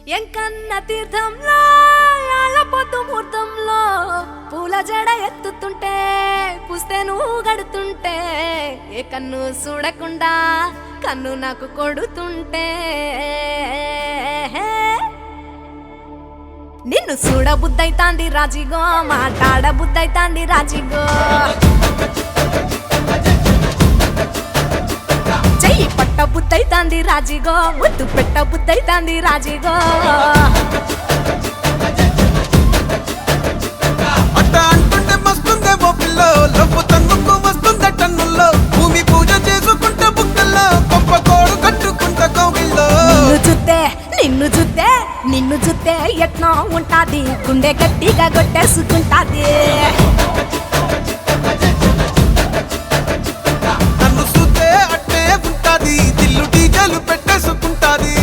ఎంకన్న తీర్థంలో ఆళ్ళపొద్దు ముహూర్తంలో పూల జడ ఎత్తుతుంటే పుస్తే నువ్వు గడుతుంటే ఏ కన్ను చూడకుండా కన్ను నాకు కొడుతుంటే నిన్ను చూడబుద్దైతాంది రాజిగో మాట్లాడబుద్దైతాంది రాజిగో చెయ్యి పట్ట బుద్దైతాంది రాజిగో ముద్దు పెట్ట బుద్దైతాంది రాజిగో అట్ట అంటుంటే మస్తుందేమో పిల్లో లవ్వు తన్నుకు వస్తుందే టన్నుల్లో భూమి పూజ చేసుకుంటే బుక్కల్లో గొప్ప కోడు కట్టుకుంటే కోగిల్లో నిన్ను చూస్తే ఎట్నో ఉంటాది గుండె గట్టిగా కొట్టేసుకుంటాది నన్ను చూస్తే అట్టే ఉంటాది దిల్లు డీజలు పెట్టేసుకుంటాది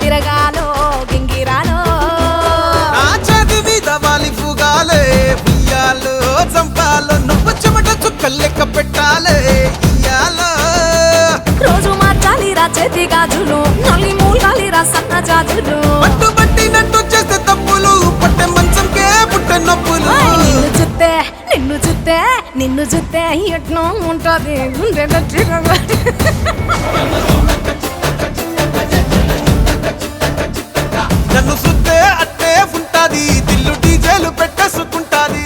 తిరగాలో గింగిరాలో నా చేతి మీద వాలి ఫుగాలే ఉయ్యాలో చంపాలో నువ్వు చెమట చుక్కలు లెక్క పెట్టాలే ఇయ్యాలో రోజు మార్చాలి రా చేతి గాజులు నల్లి మూలాలి రా సన్న జాజులు పట్టు పట్టినట్టు చేస్తే తప్పులు పట్టే మంచంకే పుట్టే నొప్పులు నిన్ను చూస్తే ఎట్నో ఉంటది గుండె గట్టిగా నన్ను సుత్తే అట్టే ఉంటాది దిల్లు డీజేలు పెట్టేసుకుంటాది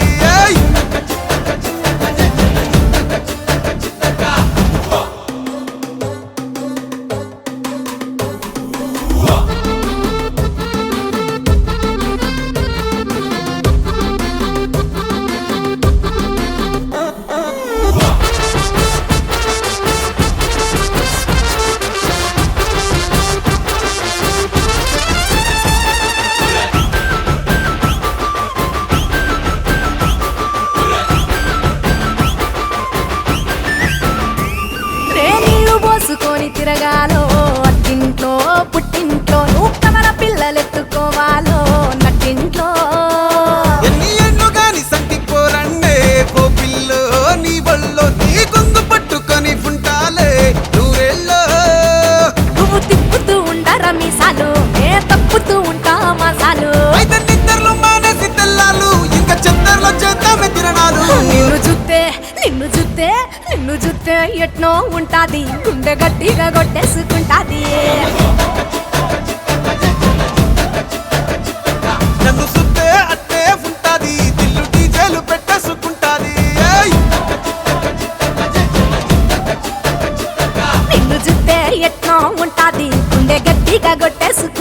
పోసుకొని తిరగాలో అట్టింట్లో పుట్టింట్లో నువ్వు కమల పిల్లలెత్తుకోవాలో నట్టింట్లో ఎన్ని ఎన్ను గాని సంటిపోరండే ఓ పిల్లో నీ వల్లో నీ కొంగు పట్టుకొని ఉంటాలే నూరెల్లో నువ్వు తిప్పుతూ ఉండరా మీసాలు ఏ తప్పుతూ ఉంటా మసాలు అయితే నిద్రలో మానేసి తెల్లాలు ఇంకా చెద్దర్లో చేద్దామే తిరణాలు నిన్ను చూస్తే ఎట్నో ఉంటాది గుండె గట్టిగా కొట్టేసుకుంటాది నన్ను చూస్తే అట్టే ఉంటాది దిల్లు డీజేలు పెట్టేసుకుంటాది నిన్ను చూస్తే ఎట్నో ఉంటాది గుండె గట్టిగా కొట్టేసుకుంటాది